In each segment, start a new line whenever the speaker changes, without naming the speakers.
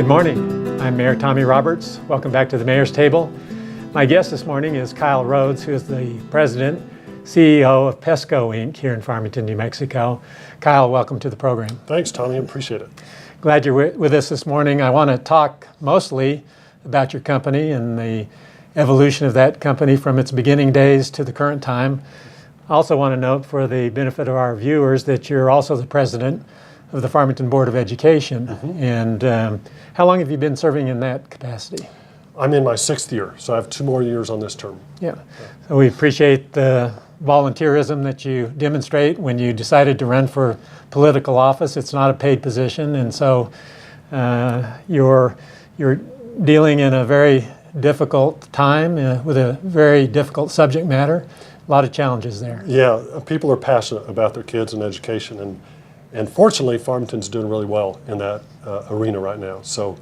Good morning. I'm Mayor Tommy Roberts. Welcome back to the Mayor's Table. My guest this morning is Kyle Rhodes, who is the President, CEO of PESCO, Inc. here in Farmington, New Mexico. Kyle, welcome to the program.
Thanks, Tommy. I appreciate it.
Glad you're with us this morning. I want to talk mostly about your company and the evolution of that company from its beginning days to the current time. I also want to note, for the benefit of our viewers, that you're also the President of the Farmington Board of Education. And how long have you been serving in that capacity?
I'm in my 6th year, so I have 2 more years on this term.
Yeah. So we appreciate the volunteerism that you demonstrate when you decided to run for political office. It's not a paid position, and so you're dealing in a very difficult time with a very difficult subject matter. A lot of challenges there.
Yeah, people are passionate about their kids and education, and fortunately, Farmington's doing really well in that arena right now. So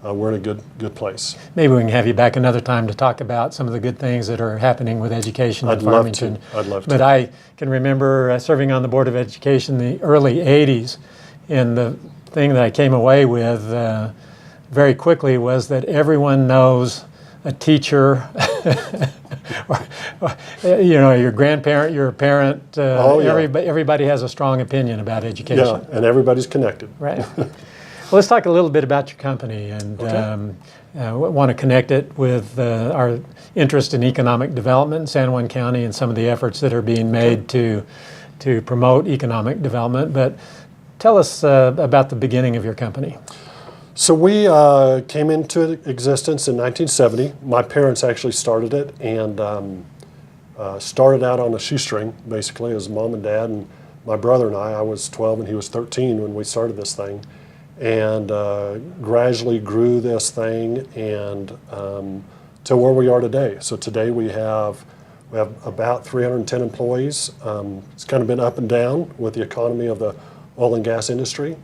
we're in a good place.
Maybe we can have you back another time to talk about some of the good things that are happening with education in Farmington.
I'd love to.
But I can remember serving on the Board of Education in the early 80s, and the thing that I came away with very quickly was that everyone knows a teacher, your grandparent, your parent, everybody has a strong opinion about education.
Yeah, and everybody's connected.
Right. Well, let's talk a little bit about your company, and want to connect it with our interest in economic development in San Juan County and some of the efforts that are being made to promote economic development. But tell us about the beginning of your company.
So we came into existence in 1970. My parents actually started it, and started out on a shoestring, basically, as mom and dad, and my brother and I was 12 and he was 13 when we started this thing, and gradually grew this thing and to where we are today. So today we have about 310 employees. It's kind of been up and down with the economy of the oil and gas industry.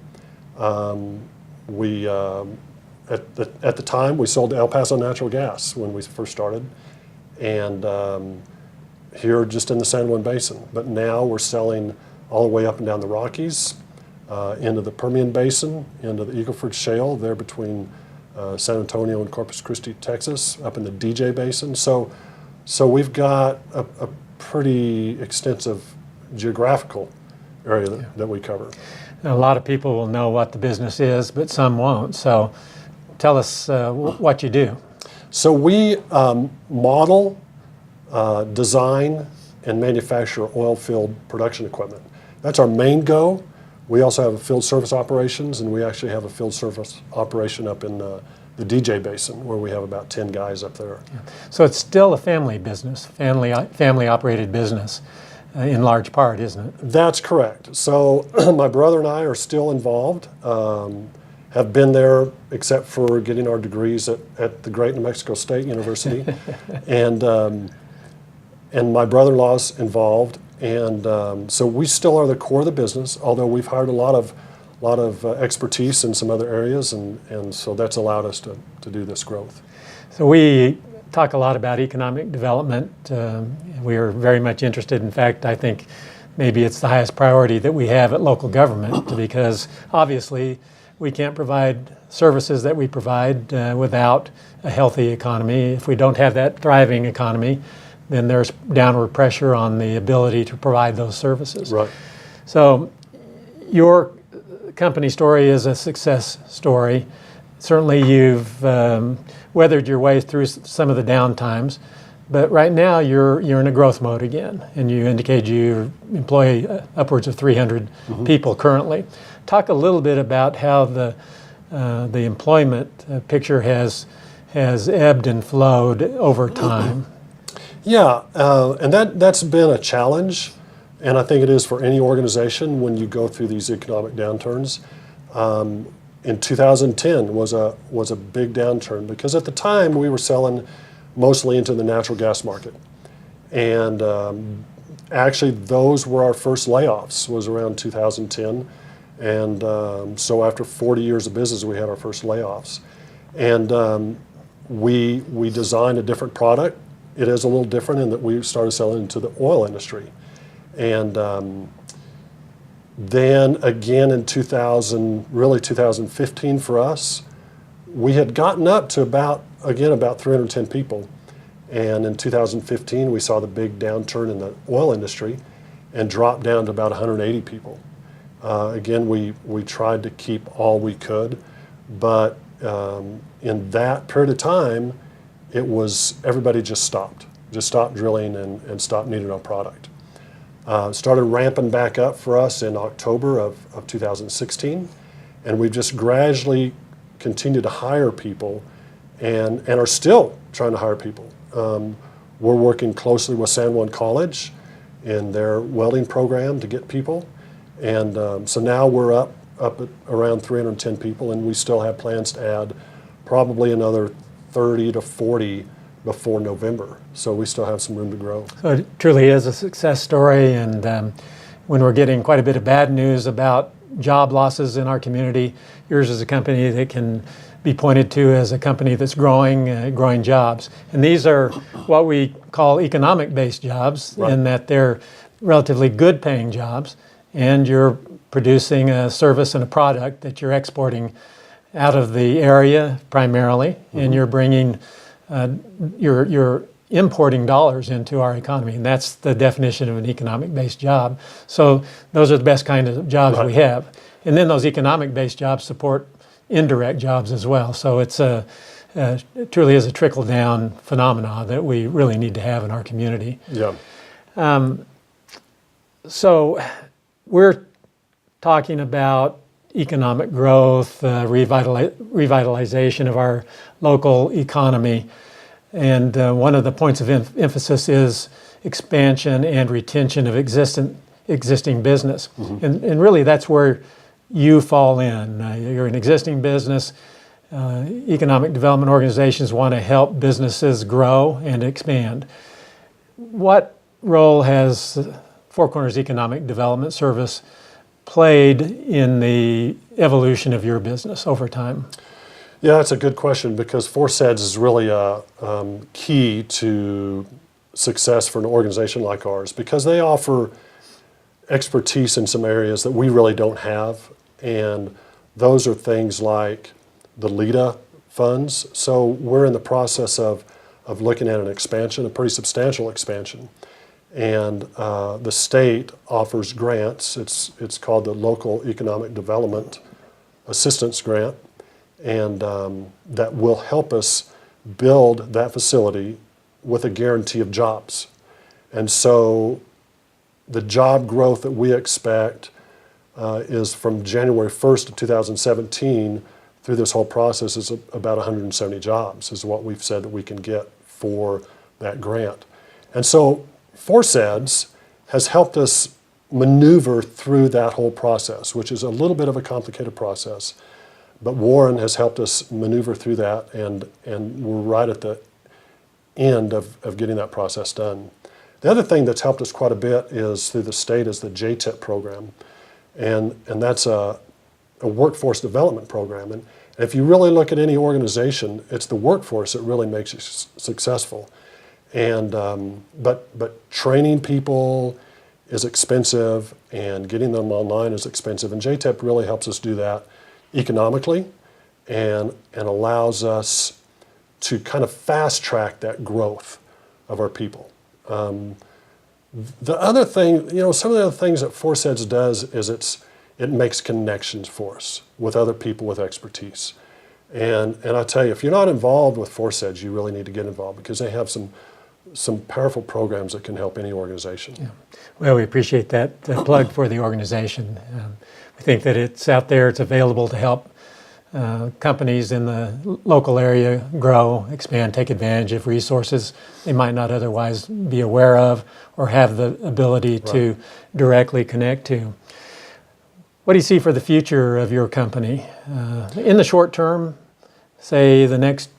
We at the time we sold to El Paso Natural Gas when we first started, and here just in the San Juan Basin. But now we're selling all the way up and down the Rockies, into the Permian Basin, into the Eagle Ford Shale, there between San Antonio and Corpus Christi, Texas, up in the DJ Basin. So we've got a pretty extensive geographical area that we cover.
A lot of people will know what the business is, but some won't. So tell us what you do.
So we model, design, and manufacture oil field production equipment. That's our main go. We also have a field service operations, and we actually have a field service operation up in the DJ Basin, where we have about 10 guys up there.
Yeah. So it's still a family business, family-operated business. In large part, isn't it?
That's correct. So my brother and I are still involved, have been there except for getting our degrees at the great New Mexico State University. and my brother-in-law's involved. And so we still are the core of the business, although we've hired a lot of expertise in some other areas, and so that's allowed us to do this growth.
So we talk a lot about economic development. We are very much interested. In fact, I think maybe it's the highest priority that we have at local government, because obviously we can't provide services that we provide without a healthy economy. If we don't have that thriving economy, then there's downward pressure on the ability to provide those services.
Right.
So your company story is a success story. Certainly you've weathered your way through some of the down times, but right now you're in a growth mode again, and you indicate you employ upwards of 300 people currently. Talk a little bit about how the employment picture has ebbed and flowed over time.
Yeah, and that's been a challenge, and I think it is for any organization when you go through these economic downturns. In 2010 was a big downturn, because at the time we were selling mostly into the natural gas market, and actually those were our first layoffs, was around 2010, and so after 40 years of business we had our first layoffs, and we designed a different product. It is a little different in that we started selling into the oil industry, and then again in 2015 for us, we had gotten up to about 310 people. And in 2015, we saw the big downturn in the oil industry and dropped down to about 180 people. Again, we tried to keep all we could, but in that period of time, everybody just stopped drilling and stopped needing our product. Started ramping back up for us in October of 2016, and we've just gradually continued to hire people and are still trying to hire people. We're working closely with San Juan College in their welding program to get people. And so now we're up at around 310 people, and we still have plans to add probably another 30 to 40 before November. So we still have some room to grow.
So it truly is a success story, and when we're getting quite a bit of bad news about job losses in our community, yours is a company that can be pointed to as a company that's growing jobs. And these are what we call economic-based jobs,
Right.
in that they're relatively good-paying jobs, and you're producing a service and a product that you're exporting out of the area primarily, and you're bringing, you're importing dollars into our economy, and that's the definition of an economic-based job. So those are the best kind of jobs
Right.
we have. And then those economic-based jobs support indirect jobs as well. So it truly is a trickle-down phenomena that we really need to have in our community.
Yeah.
So we're talking about economic growth, revitalization of our local economy. And one of the points of emphasis is expansion and retention of existing business. And really that's where you fall in. You're an existing business. Economic development organizations want to help businesses grow and expand. What role has Four Corners Economic Development Service played in the evolution of your business over time?
Yeah, that's a good question, because ForSeds is really a key to success for an organization like ours, because they offer expertise in some areas that we really don't have, and those are things like the LEDA funds. So we're in the process of looking at an expansion, a pretty substantial expansion, and the state offers grants. It's called the Local Economic Development Assistance Grant, and that will help us build that facility with a guarantee of jobs. And so the job growth that we expect is from January 1st of 2017 through this whole process is about 170 jobs is what we've said that we can get for that grant. And so ForSeds has helped us maneuver through that whole process, which is a little bit of a complicated process. But Warren has helped us maneuver through that, and we're right at the end of getting that process done. The other thing that's helped us quite a bit is through the state is the JTIP program, and that's a workforce development program. And if you really look at any organization, it's the workforce that really makes you successful. And but training people is expensive, and getting them online is expensive. And JTIP really helps us do that economically, and allows us to kind of fast track that growth of our people. The other thing, some of the other things that ForSeds does is it makes connections for us with other people with expertise. And I tell you, if you're not involved with ForSeds, you really need to get involved, because they have some powerful programs that can help any organization.
Yeah. Well, we appreciate that plug for the organization. We think that it's out there, it's available to help companies in the local area grow, expand, take advantage of resources they might not otherwise be aware of or have the ability to directly connect to. What do you see for the future of your company? In the short term, say the next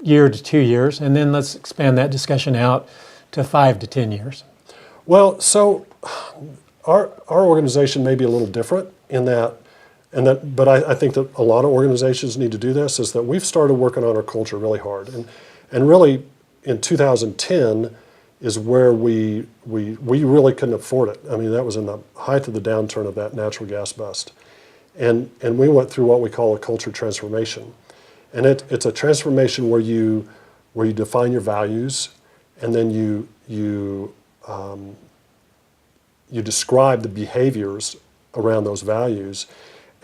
year to 2 years, and then let's expand that discussion out to 5 to 10 years.
Well, so our organization may be a little different in that, but I think that a lot of organizations need to do this, is that we've started working on our culture really hard. And really, in 2010 is where we really couldn't afford it. I mean, that was in the height of the downturn of that natural gas bust. And we went through what we call a culture transformation. And it's a transformation where you define your values, and then you describe the behaviors around those values.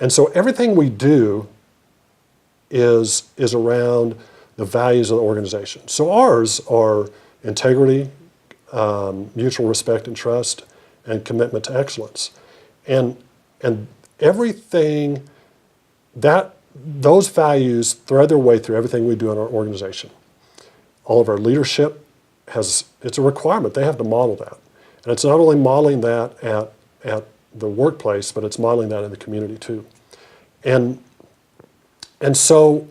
And so everything we do is around the values of the organization. So ours are integrity, mutual respect and trust, and commitment to excellence. And everything those values thread their way through everything we do in our organization. All of our leadership it's a requirement. They have to model that. And it's not only modeling that at the workplace, but it's modeling that in the community too. And so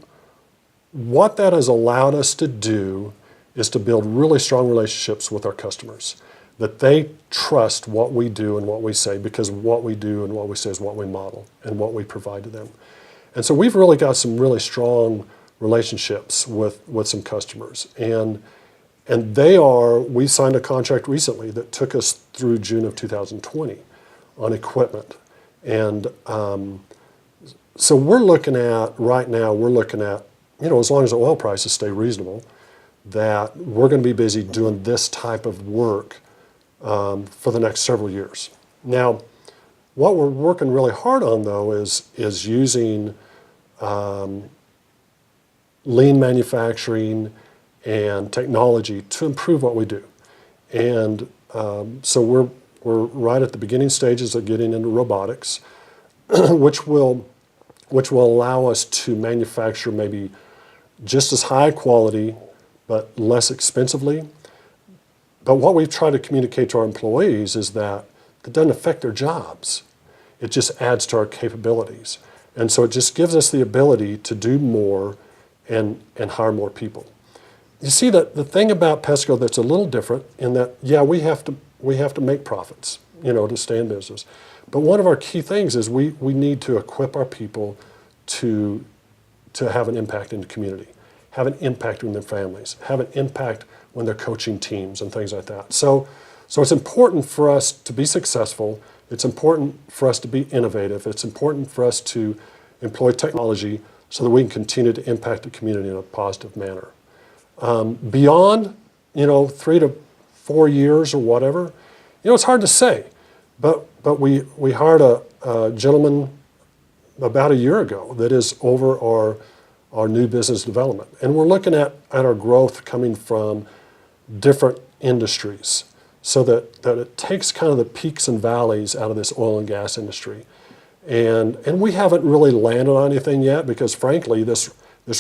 what that has allowed us to do is to build really strong relationships with our customers, that they trust what we do and what we say, because what we do and what we say is what we model and what we provide to them. And so we've really got some really strong relationships with some customers. And we signed a contract recently that took us through June of 2020 on equipment. And so right now, we're looking at, as long as the oil prices stay reasonable, that we're going to be busy doing this type of work for the next several years. Now, what we're working really hard on, though, is using lean manufacturing and technology to improve what we do. And so we're right at the beginning stages of getting into robotics, which will allow us to manufacture maybe just as high quality but less expensively. But what we've tried to communicate to our employees is that it doesn't affect their jobs. It just adds to our capabilities. And so it just gives us the ability to do more and hire more people. You see, that the thing about PESCO that's a little different in that, we have to make profits, to stay in business. But one of our key things is we need to equip our people to have an impact in the community, have an impact in their families, have an impact when they're coaching teams and things like that. So it's important for us to be successful. It's important for us to be innovative. It's important for us to employ technology so that we can continue to impact the community in a positive manner. Beyond, 3 to 4 years or whatever, it's hard to say. But we hired a gentleman about a year ago that is over our new business development. And we're looking at our growth coming from different industries so that it takes kind of the peaks and valleys out of this oil and gas industry. And we haven't really landed on anything yet because, frankly, this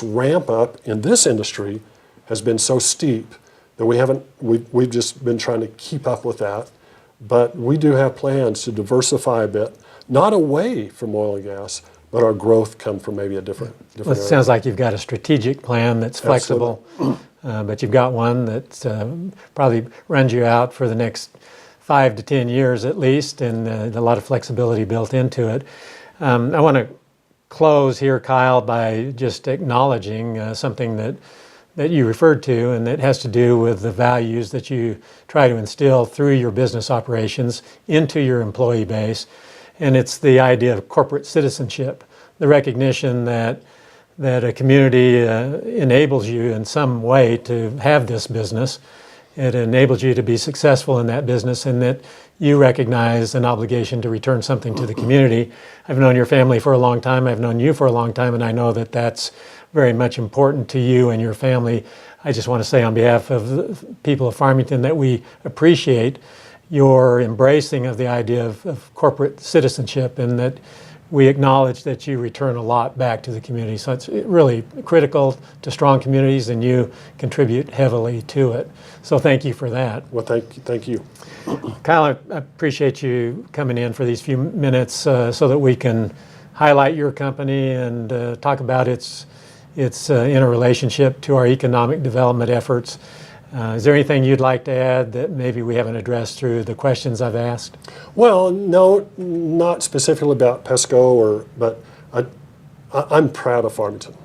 ramp up in this industry has been so steep that we've just been trying to keep up with that. But we do have plans to diversify a bit, not away from oil and gas, but our growth come from maybe a different
Well, it
area.
sounds like you've got a strategic plan that's flexible, but you've got one that probably runs you out for the next 5 to 10 years at least, and a lot of flexibility built into it. I want to close here, Kyle, by just acknowledging something that you referred to, and that has to do with the values that you try to instill through your business operations into your employee base. And it's the idea of corporate citizenship, the recognition that a community enables you in some way to have this business. It enables you to be successful in that business, and that you recognize an obligation to return something to the community. I've known your family for a long time. I've known you for a long time, and I know that that's very much important to you and your family. I just want to say on behalf of the people of Farmington that we appreciate your embracing of the idea of corporate citizenship, and that we acknowledge that you return a lot back to the community. So it's really critical to strong communities, and you contribute heavily to it. So thank you for that.
Well, thank you.
Kyle, I appreciate you coming in for these few minutes so that we can highlight your company and talk about its interrelationship to our economic development efforts. Is there anything you'd like to add that maybe we haven't addressed through the questions I've asked?
Well, no, not specifically about PESCO, but I'm proud of Farmington.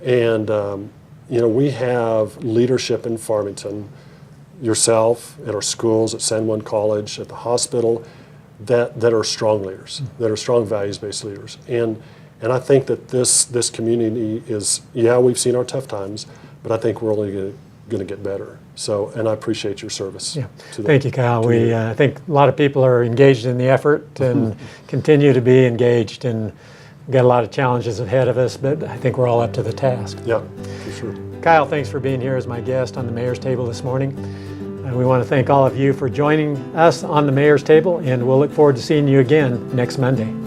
And, we have leadership in Farmington, yourself, at our schools, at San Juan College, at the hospital, that are strong leaders, that are strong values-based leaders. And And I think that this community is, yeah, we've seen our tough times, but I think we're only going to get better. So, and I appreciate your service.
Yeah.
To the
Thank you, Kyle.
community.
I think a lot of people are engaged in the effort and continue to be engaged, and we've got a lot of challenges ahead of us, but I think we're all up to the task.
Yeah, for sure.
Kyle, thanks for being here as my guest on the Mayor's Table this morning. We want to thank all of you for joining us on the Mayor's Table, and we'll look forward to seeing you again next Monday.